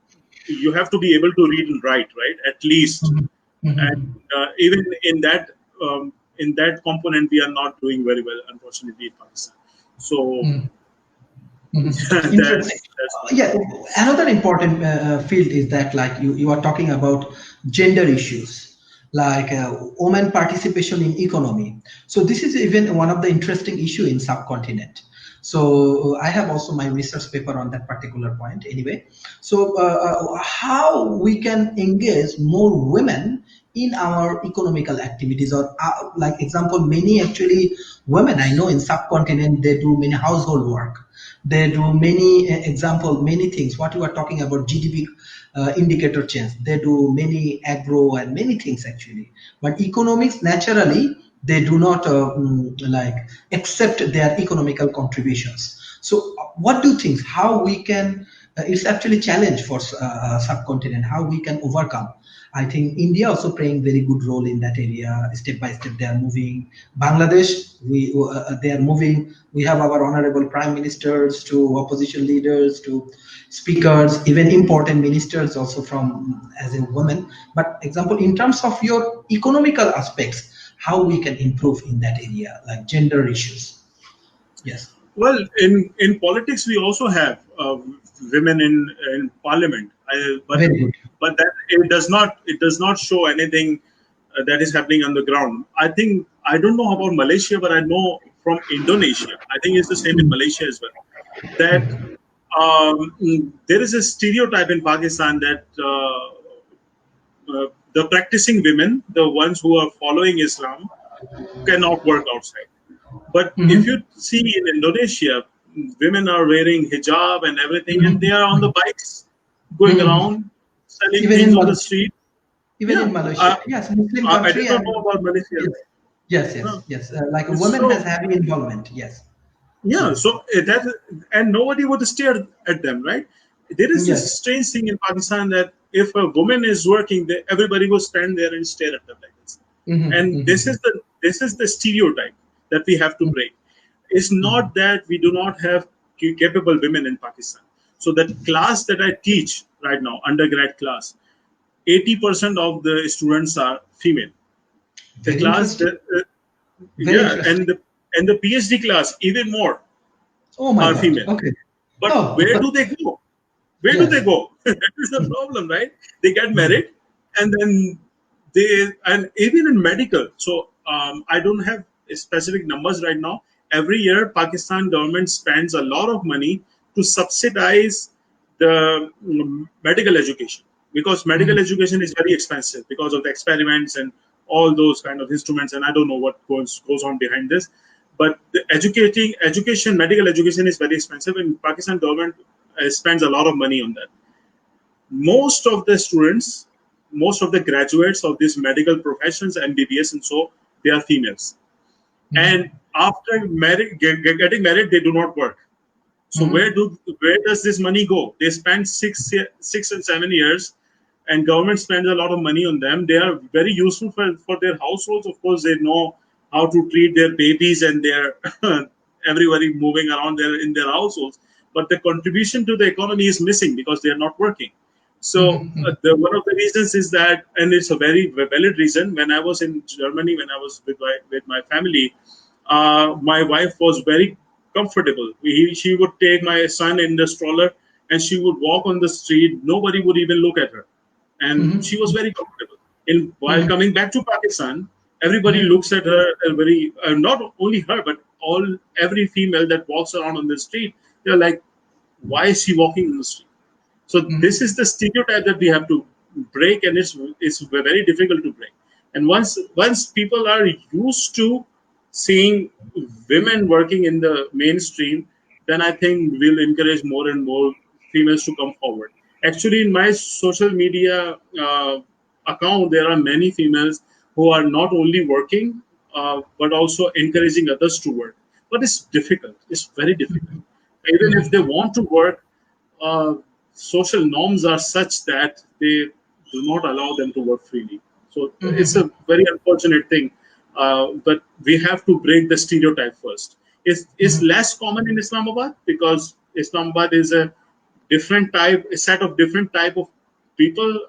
be able to read and write, right? At least, and even in that component, we are not doing very well, unfortunately, in Pakistan. So Interesting. that's Yeah, another important field is that, like you are talking about gender issues, like women participation in economy. So this is even one of the interesting issue in subcontinent. So I have also my research paper on that particular point. Anyway, so how we can engage more women in our economical activities, or like example, many actually women I know in subcontinent, they do many household work, they do many example, many things what you are talking about, GDP indicator change, they do many agro and many things actually. But economics, naturally they do not like accept their economical contributions. So what do you think, how we can it's actually challenge for subcontinent, how we can overcome. I think India also playing very good role in that area. Step by step, they are moving. Bangladesh, they are moving. We have our honorable prime ministers to opposition leaders to speakers, even important ministers also from as a woman. But example, in terms of your economical aspects, how we can improve in that area, like gender issues. Yes. Well, in politics, we also have women in parliament, Very good. but that it does not show anything that is happening on the ground. I think I don't know about Malaysia, but I know from Indonesia. I think it's the same in Malaysia as well. That there is a stereotype in Pakistan that the practicing women, the ones who are following Islam, cannot work outside. But if you see in Indonesia, women are wearing hijab and everything, and they are on the bikes going around selling Even things in on the Malaysia. street. Even Yeah, in Malaysia, yes, Muslim I country, did not and know about Malaysia. yes, yes, yes, No. yes. Like a woman has So heavy involvement. Yes, yeah, yes, so that and nobody would stare at them, right? There is this yes. strange thing in Pakistan that if a woman is working, everybody will stand there and stare at them like this. And this is the stereotype that we have to break. It's not that we do not have capable women in Pakistan. So that class that I teach right now, undergrad class, 80% of the students are female. The Very class interesting. that Very yeah, interesting. and the PhD class even more Oh my are God. female. Okay. But Oh, where do they go? Where do they yes. go? That is the problem, right? They get married, and then and even in medical. So I don't have specific numbers right now. Every year, Pakistan government spends a lot of money to subsidize the medical education, because medical education is very expensive because of the experiments and all those kind of instruments. And I don't know what goes on behind this, but the education, medical education is very expensive, and Pakistan government spends a lot of money on that. Most of the students, most of the graduates of these medical professions, MBBS and so, they are females. And after getting married, they do not work. So where does this money go? They spend 6 and 7 years, and government spends a lot of money on them. They are very useful for their households. Of course, they know how to treat their babies and their everybody moving around there in their households. But the contribution to the economy is missing because they are not working. So one of the reasons is that, and it's a very valid reason. When I was in Germany, when I was with my family, my wife was very comfortable. She would take my son in the stroller, and she would walk on the street. Nobody would even look at her, and she was very comfortable. And while coming back to Pakistan, everybody looks at her very not only her, but every female that walks around on the street. They're like, why is she walking on the street? So this is the stereotype that we have to break, and it's very difficult to break. And once people are used to seeing women working in the mainstream, then I think we'll encourage more and more females to come forward. Actually, in my social media account, there are many females who are not only working but also encouraging others to work. But it's difficult. It's very difficult. Even if they want to work, uh, social norms are such that they do not allow them to work freely. So it's a very unfortunate thing. But we have to break the stereotype first. It's less common in Islamabad because Islamabad is a set of different type of people,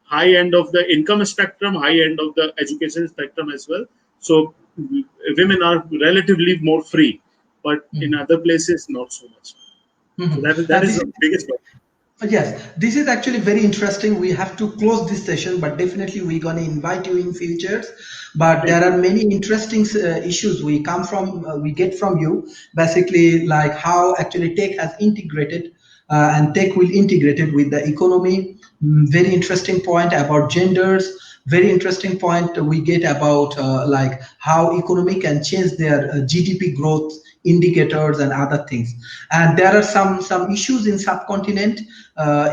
high end of the income spectrum, high end of the education spectrum as well. So women are relatively more free, but in other places not so much. So that is This the biggest one. Yes, this is actually very interesting. We have to close this session, but definitely we're going to invite you in futures. But Thank there you. are many interesting issues we get from you. Basically, like how actually tech has integrated and tech will integrate it with the economy. Very interesting point about genders, Very interesting point we get about like how economy can change their GDP growth indicators and other things. And there are some issues in subcontinent,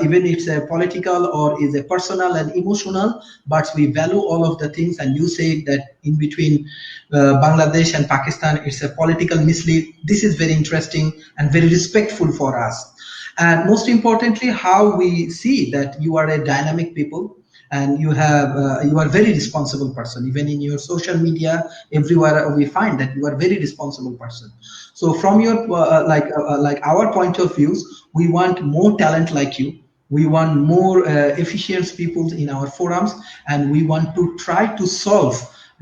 even it's a political or is a personal and emotional, but we value all of the things. And you say that in between Bangladesh and Pakistan, it's a political mislead. This is very interesting and very respectful for us. And most importantly, how we see that you are a dynamic people, and you are very responsible person. Even in your social media, everywhere we find that you are very responsible person. So from your like our point of views, we want more talent like you. We want more efficient people in our forums, and we want to try to solve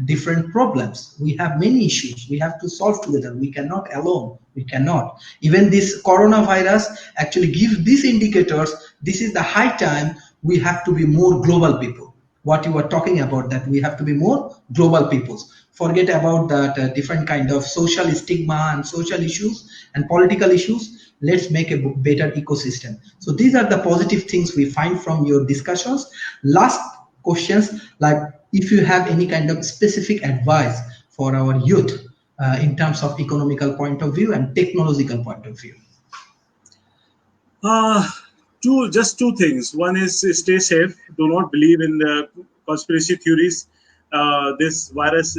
different problems. We have many issues we have to solve together. We cannot alone. We cannot. Even this coronavirus actually gives these indicators. This is the high time we have to be more global people. What you were talking about, that we have to be more global peoples. Forget about that different kind of social stigma and social issues and political issues. Let's make a better ecosystem. So these are the positive things we find from your discussions. Last questions, like if you have any kind of specific advice for our youth in terms of economical point of view and technological point of view. Two things. One is stay safe. Do not believe in the conspiracy theories. This virus,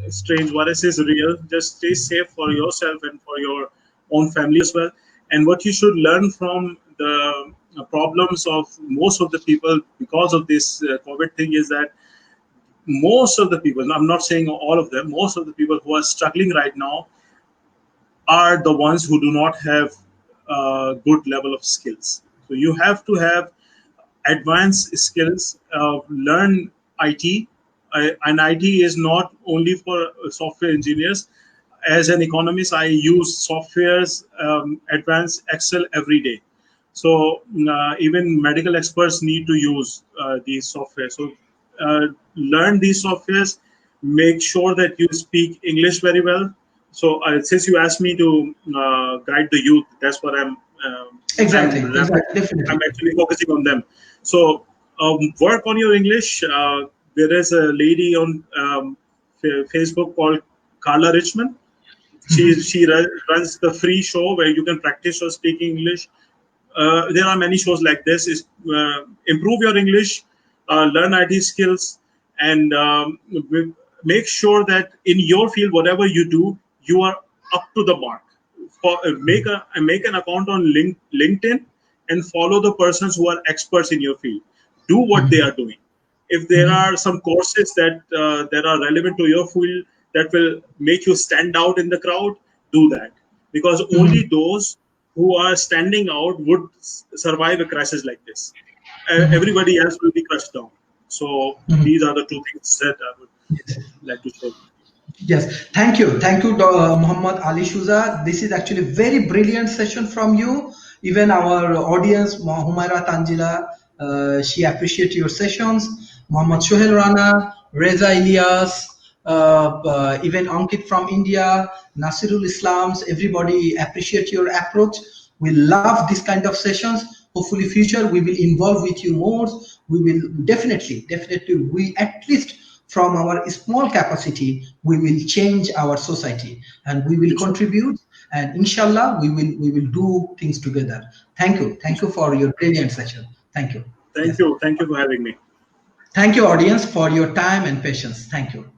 strange virus, is real. Just stay safe for yourself and for your own family as well. And what you should learn from the problems of most of the people because of this COVID thing is that most of the people, I'm not saying all of them, most of the people who are struggling right now are the ones who do not have a good level of skills. So you have to have advanced skills, learn IT. And IT is not only for software engineers. As an economist, I use softwares, advanced Excel every day. So even medical experts need to use these software. So learn these softwares, make sure that you speak English very well. So since you asked me to guide the youth, that's what Exactly. Definitely. I'm actually focusing on them. So work on your English. There is a lady on Facebook called Carla Richmond. She runs the free show where you can practice your speaking English. There are many shows like this. Is improve your English, learn IT skills, and make sure that in your field, whatever you do, you are up to the mark. Make an account on LinkedIn and follow the persons who are experts in your field. Do what they are doing. If there are some courses that are relevant to your field that will make you stand out in the crowd, do that. Because only those who are standing out would survive a crisis like this. Everybody else will be crushed down. So these are the two things that I would like to share. Yes, thank you, Muhammad Ali Shuza. This is actually a very brilliant session from you. Even our audience, Humaira Tanjila, she appreciates your sessions. Muhammad Shohel Rana, Reza Ilyas, even Ankit from India, Nasirul Islams, everybody appreciate your approach. We love this kind of sessions. Hopefully future we will involve with you more. We will definitely, we at least from our small capacity, we will change our society and we will contribute, and inshallah we will do things together. Thank you for your brilliant session. Thank you. Thank you for having me. Thank you, audience, for your time and patience. Thank you.